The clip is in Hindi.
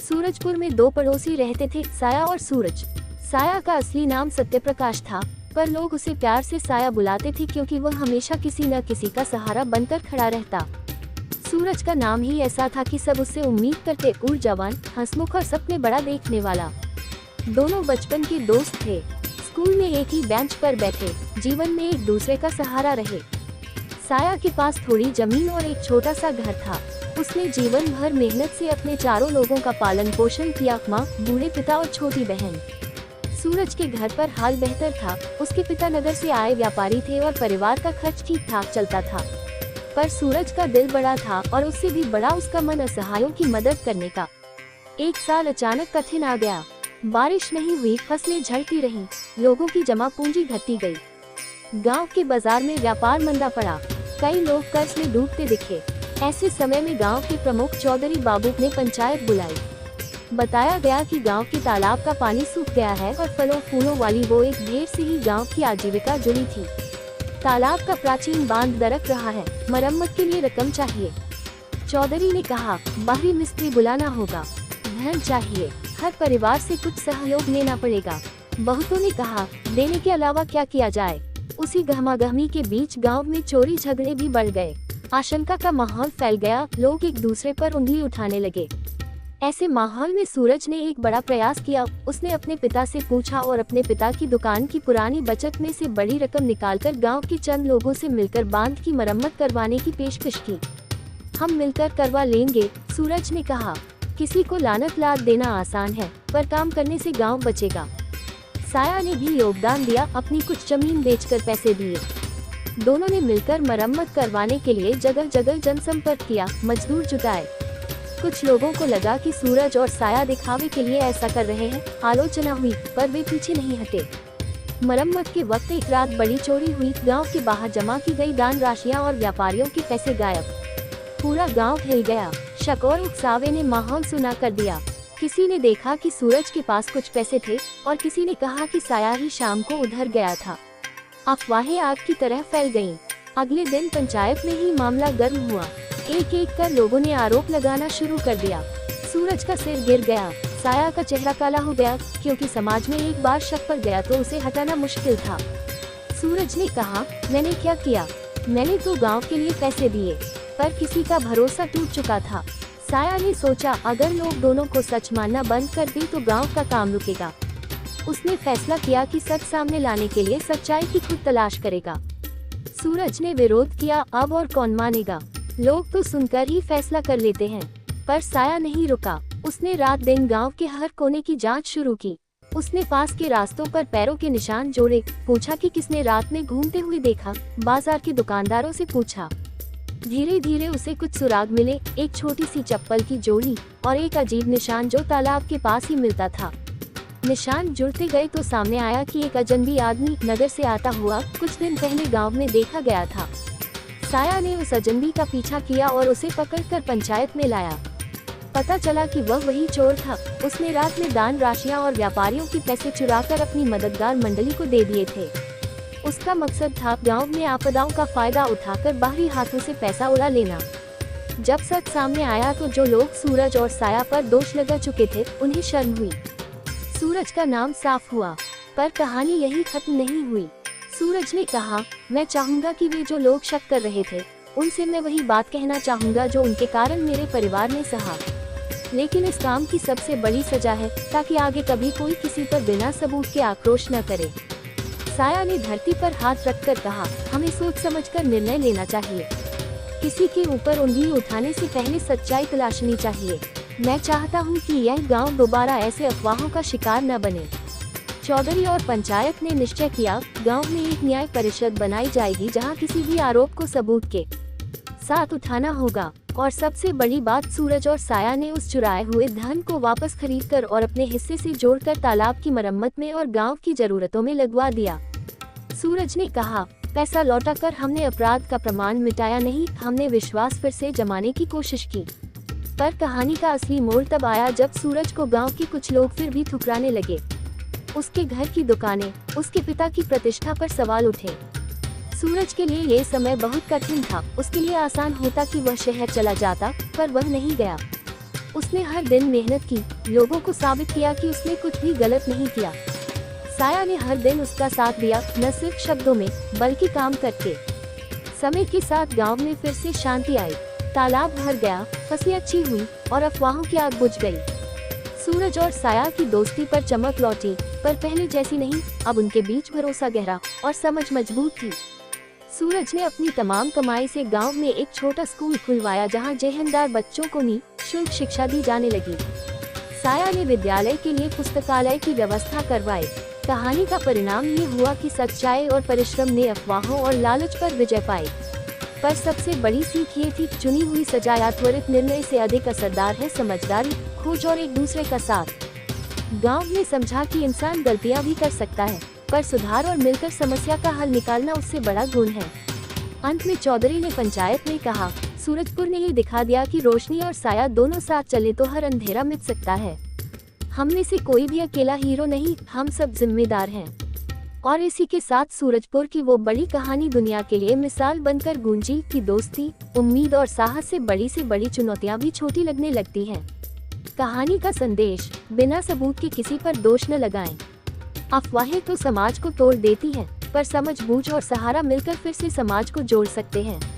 सूरजपुर में दो पड़ोसी रहते थे, साया और सूरज। साया का असली नाम सत्यप्रकाश था, पर लोग उसे प्यार से साया बुलाते थे क्योंकि वह हमेशा किसी न किसी का सहारा बनकर खड़ा रहता। सूरज का नाम ही ऐसा था कि सब उससे उम्मीद करते, ऊर्जावान, हंसमुख और सपने बड़ा देखने वाला। दोनों बचपन के दोस्त थे, स्कूल में एक ही बेंच पर बैठे, जीवन में एक दूसरे का सहारा रहे। साया के पास थोड़ी जमीन और एक छोटा सा घर था। उसने जीवन भर मेहनत से अपने चारों लोगों का पालन पोषण किया, माँ, बूढ़े पिता और छोटी बहन। सूरज के घर पर हाल बेहतर था। उसके पिता नगर से आए व्यापारी थे और परिवार का खर्च ठीक ठाक चलता था। पर सूरज का दिल बड़ा था और उससे भी बड़ा उसका मन असहायों की मदद करने का। एक साल अचानक कठिन आ गया। बारिश नहीं हुई, फसलें झड़ती रहीं, लोगों की जमा पूंजी घटती गई। गांव के बाजार में व्यापार मंदा पड़ा, कई लोग कर्ज में डूबते दिखे। ऐसे समय में गांव के प्रमुख चौधरी बाबू ने पंचायत बुलाई। बताया गया कि गांव के तालाब का पानी सूख गया है और फलों फूलों वाली वो एक ढेर से ही गांव की आजीविका जुड़ी थी। तालाब का प्राचीन बांध दरक रहा है, मरम्मत के लिए रकम चाहिए। चौधरी ने कहा, बाहरी मिस्त्री बुलाना होगा, धन चाहिए, हर परिवार से कुछ सहयोग लेना पड़ेगा। बहुतों ने कहा, देने के अलावा क्या किया जाए। उसी गहमागहमी के बीच गांव में चोरी झगड़े भी बढ़ गए। आशंका का माहौल फैल गया, लोग एक दूसरे पर उंगली उठाने लगे। ऐसे माहौल में सूरज ने एक बड़ा प्रयास किया। उसने अपने पिता से पूछा और अपने पिता की दुकान की पुरानी बचत में से बड़ी रकम निकालकर गांव के चंद लोगों से मिलकर बांध की मरम्मत करवाने की पेशकश की। हम मिलकर करवा लेंगे, सूरज ने कहा। किसी को लानत लाद देना आसान है, पर काम करने से गांव बचेगा। साया ने भी योगदान दिया, अपनी कुछ जमीन बेचकर पैसे दिए। दोनों ने मिलकर मरम्मत करवाने के लिए जगह जगह जनसंपर्क किया, मजदूर जुटाए। कुछ लोगों को लगा कि सूरज और साया दिखावे के लिए ऐसा कर रहे हैं। आलोचना हुई, पर वे पीछे नहीं हटे। मरम्मत के वक्त एक रात बड़ी चोरी हुई। गांव के बाहर जमा की गई दान राशियां और व्यापारियों के पैसे गायब। पूरा गांव हिल गया। शक और उकसावे ने माहौल सुना कर दिया। किसी ने देखा कि सूरज के पास कुछ पैसे थे और किसी ने कहा कि साया ही शाम को उधर गया था। अफवाहें आग की तरह फैल गईं। अगले दिन पंचायत में ही मामला गर्म हुआ। एक एक कर लोगों ने आरोप लगाना शुरू कर दिया। सूरज का सिर गिर गया, साया का चेहरा काला हो गया, क्योंकि समाज में एक बार शक पड़ गया तो उसे हटाना मुश्किल था। सूरज ने कहा, मैंने क्या किया? मैंने तो गांव के लिए पैसे दिए, पर किसी का भरोसा टूट चुका था। साया ने सोचा, अगर लोग दोनों को सच मानना बंद कर दे तो गांव का काम रुकेगा। उसने फैसला किया कि सच सामने लाने के लिए सच्चाई की खुद तलाश करेगा। सूरज ने विरोध किया, अब और कौन मानेगा? लोग तो सुनकर ही फैसला कर लेते हैं। पर साया नहीं रुका। उसने रात दिन गांव के हर कोने की जांच शुरू की। उसने पास के रास्तों पर पैरों के निशान जोड़े, पूछा कि किसने रात में घूमते हुए देखा। बाजार के दुकानदारों से पूछा। धीरे धीरे उसे कुछ सुराग मिले, एक छोटी सी चप्पल की जोड़ी और एक अजीब निशान जो तालाब के पास ही मिलता था। निशान जुड़ते गए तो सामने आया कि एक अजनबी आदमी नगर से आता हुआ कुछ दिन पहले गांव में देखा गया था। साया ने उस अजनबी का पीछा किया और उसे पकड़कर पंचायत में लाया। पता चला कि वह वही चोर था। उसने रात में दान राशियां और व्यापारियों के पैसे चुराकर अपनी मददगार मंडली को दे दिए थे। उसका मकसद था गांव में आपदाओं का फायदा उठाकर बाहरी हाथों से पैसा उड़ा लेना। जब सच सामने आया तो जो लोग सूरज और साया पर दोष लगा चुके थे, उन्हें शर्म हुई। सूरज का नाम साफ हुआ, पर कहानी यही खत्म नहीं हुई। सूरज ने कहा, मैं चाहूंगा कि वे जो लोग शक कर रहे थे, उनसे मैं वही बात कहना चाहूंगा जो उनके कारण मेरे परिवार ने सहा। लेकिन इस काम की सबसे बड़ी सजा है, ताकि आगे कभी कोई किसी पर बिना सबूत के आक्रोश न करे। साया ने धरती पर हाथ रखकर कहा, हमें सोच समझकर निर्णय लेना चाहिए। किसी के ऊपर उंगली उठाने से पहले सच्चाई तलाशनी चाहिए। मैं चाहता हूं कि यह गांव दोबारा ऐसे अफवाहों का शिकार न बने। चौधरी और पंचायत ने निश्चय किया, गांव में एक न्याय परिषद बनाई जाएगी जहां किसी भी आरोप को सबूत के साथ उठाना होगा। और सबसे बड़ी बात, सूरज और साया ने उस चुराए हुए धन को वापस खरीदकर और अपने हिस्से से जोड़कर तालाब की मरम्मत में और गांव की जरूरतों में लगवा दिया। सूरज ने कहा, पैसा लौटाकर हमने अपराध का प्रमाण मिटाया नहीं, हमने विश्वास फिर से जमाने की कोशिश की। पर कहानी का असली मोड़ तब आया जब सूरज को गांव के कुछ लोग फिर भी ठुकराने लगे। उसके घर की दुकानें, उसके पिता की प्रतिष्ठा पर सवाल उठे। सूरज के लिए ये समय बहुत कठिन था। उसके लिए आसान होता कि वह शहर चला जाता, पर वह नहीं गया। उसने हर दिन मेहनत की, लोगों को साबित किया कि उसने कुछ भी गलत नहीं किया। साया ने हर दिन उसका साथ दिया, न सिर्फ शब्दों में बल्कि काम करके। समय के साथ गांव में फिर से शांति आई, तालाब भर गया, फसलें अच्छी हुई और अफवाहों की आग बुझ गई। सूरज और साया की दोस्ती पर चमक लौटी, पर पहले जैसी नहीं। अब उनके बीच भरोसा गहरा और समझ मजबूत थी। सूरज ने अपनी तमाम कमाई से गांव में एक छोटा स्कूल खुलवाया जहां जेहनदार बच्चों को निःशुल्क शिक्षा दी जाने लगी। साया ने विद्यालय के लिए पुस्तकालय की व्यवस्था करवाई। कहानी का परिणाम ये हुआ कि सच्चाई और परिश्रम ने अफवाहों और लालच पर विजय पाई। पर सबसे बड़ी सीख ये थी, चुनी हुई सजा या त्वरित निर्णय से अधिक असरदार है समझदारी, खोज और एक दूसरे का साथ। गांव ने समझा कि इंसान गलतियां भी कर सकता है, पर सुधार और मिलकर समस्या का हल निकालना उससे बड़ा गुण है। अंत में चौधरी ने पंचायत में कहा, सूरजपुर ने ये दिखा दिया कि रोशनी और साया दोनों साथ चले तो हर अंधेरा मिट सकता है। हम में से कोई भी अकेला हीरो नहीं, हम सब जिम्मेदार हैं। और इसी के साथ सूरजपुर की वो बड़ी कहानी दुनिया के लिए मिसाल बनकर गूंजी कि दोस्ती, उम्मीद और साहस से बड़ी चुनौतियां भी छोटी लगने लगती हैं। कहानी का संदेश, बिना सबूत के किसी पर दोष न लगाएं। अफवाहें तो समाज को तोड़ देती हैं, पर समझ बूझ और सहारा मिलकर फिर से समाज को जोड़ सकते हैं।